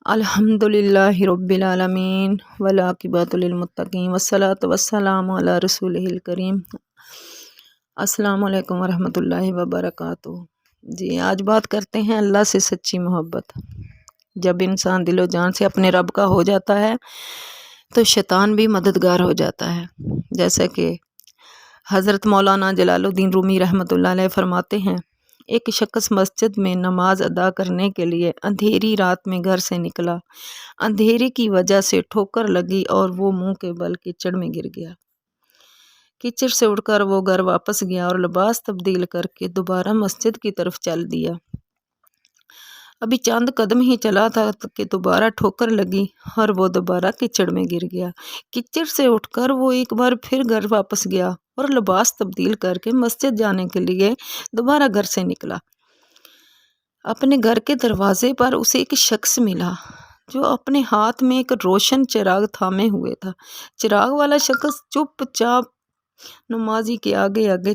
الحمدللہ رب العالمین والعاقبۃ للمتقین والصلاۃ والسلام علی رسولہ الکریم۔ السلام علیکم ورحمۃ اللہ وبرکاتہ۔ جی آج بات کرتے ہیں اللہ سے سچی محبت۔ جب انسان دل و جان سے اپنے رب کا ہو جاتا ہے تو شیطان بھی مددگار ہو جاتا ہے، جیسا کہ حضرت مولانا جلال الدین رومی رحمۃ اللہ علیہ فرماتے ہیں، ایک شخص مسجد میں نماز ادا کرنے کے لیے اندھیری رات میں گھر سے نکلا۔ اندھیرے کی وجہ سے ٹھوکر لگی اور وہ منہ کے بل کیچڑ میں گر گیا۔ کیچڑ سے اٹھ کر وہ گھر واپس گیا اور لباس تبدیل کر کے دوبارہ مسجد کی طرف چل دیا۔ ابھی چند قدم ہی چلا تھا کہ دوبارہ ٹھوکر لگی اور وہ دوبارہ کیچڑ میں گر گیا۔ کیچڑ سے اٹھ کر وہ ایک بار پھر گھر واپس گیا اور لباس تبدیل کر کے مسجد جانے کے لیے دوبارہ گھر سے نکلا۔ اپنے گھر کے دروازے پر اسے ایک شخص ملا جو اپنے ہاتھ میں ایک روشن چراغ تھامے ہوئے تھا۔ چراغ والا شخص چپ چاپ نمازی کے آگے آگے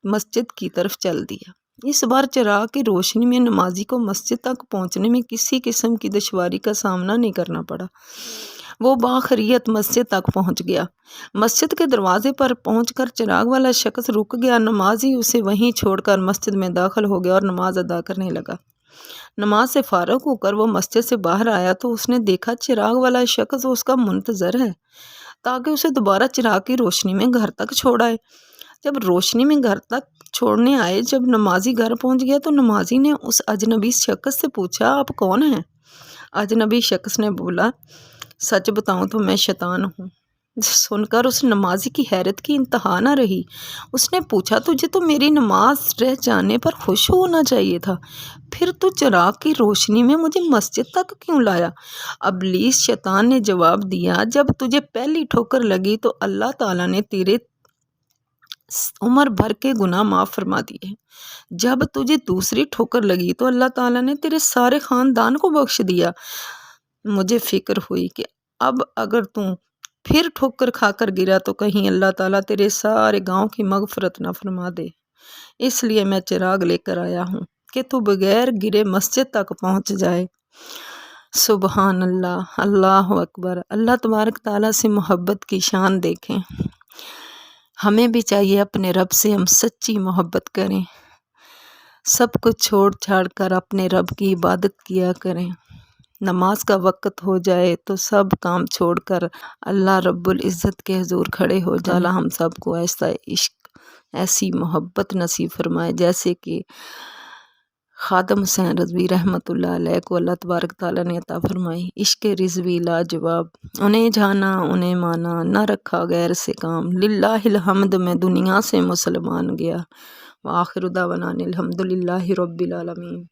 مسجد کی طرف چل دیا۔ اس بار چراغ کی روشنی میں نمازی کو مسجد تک پہنچنے میں کسی قسم کی دشواری کا سامنا نہیں کرنا پڑا۔ وہ باخریت مسجد تک پہنچ گیا۔ مسجد کے دروازے پر پہنچ کر چراغ والا شخص رک گیا۔ نمازی اسے وہیں چھوڑ کر مسجد میں داخل ہو گیا اور نماز ادا کرنے لگا۔ نماز سے فارغ ہو کر وہ مسجد سے باہر آیا تو اس نے دیکھا چراغ والا شخص اس کا منتظر ہے تاکہ اسے دوبارہ چراغ کی روشنی میں گھر تک چھوڑائے۔ جب روشنی میں گھر تک چھوڑنے آئے، جب نمازی گھر پہنچ گیا تو نمازی نے اس اجنبی شخص سے پوچھا، آپ کون ہیں؟ اجنبی شخص نے بولا، سچ بتاؤں تو میں شیطان ہوں۔ سن کر اس نمازی کی حیرت کی انتہا نہ رہی۔ اس نے پوچھا، تجھے تو میری نماز رہ جانے پر خوش ہونا چاہیے تھا، پھر تو چراغ کی روشنی میں مجھے مسجد تک کیوں لایا؟ ابلیس شیطان نے جواب دیا، جب تجھے پہلی ٹھوکر لگی تو اللہ تعالیٰ نے تیرے عمر بھر کے گناہ معاف فرما دیے۔ جب تجھے دوسری ٹھوکر لگی تو اللہ تعالیٰ نے تیرے سارے خاندان کو بخش دیا۔ مجھے فکر ہوئی کہ اب اگر تم پھر ٹھوکر کھا کر گرا تو کہیں اللہ تعالیٰ تیرے سارے گاؤں کی مغفرت نہ فرما دے، اس لیے میں چراغ لے کر آیا ہوں کہ تو بغیر گرے مسجد تک پہنچ جائے۔ سبحان اللہ، اللہ اکبر۔ اللہ تبارک تعالیٰ سے محبت کی شان دیکھیں۔ ہمیں بھی چاہیے اپنے رب سے ہم سچی محبت کریں، سب کچھ چھوڑ چھاڑ کر اپنے رب کی عبادت کیا کریں۔ نماز کا وقت ہو جائے تو سب کام چھوڑ کر اللہ رب العزت کے حضور کھڑے ہو جائیں۔ اللہ ہم سب کو ایسا عشق، ایسی محبت نصیب فرمائے جیسے کہ خادم حسین رضوی رحمۃ اللہ علیہ کو اللہ تبارک تعالیٰ نے عطا فرمائی۔ عشق رضوی لاجواب، انہیں جانا انہیں مانا، نہ رکھا غیر سے کام، للہ الحمد میں دنیا سے مسلمان گیا۔ وآخر دعوانا الحمدللہ رب العالمین۔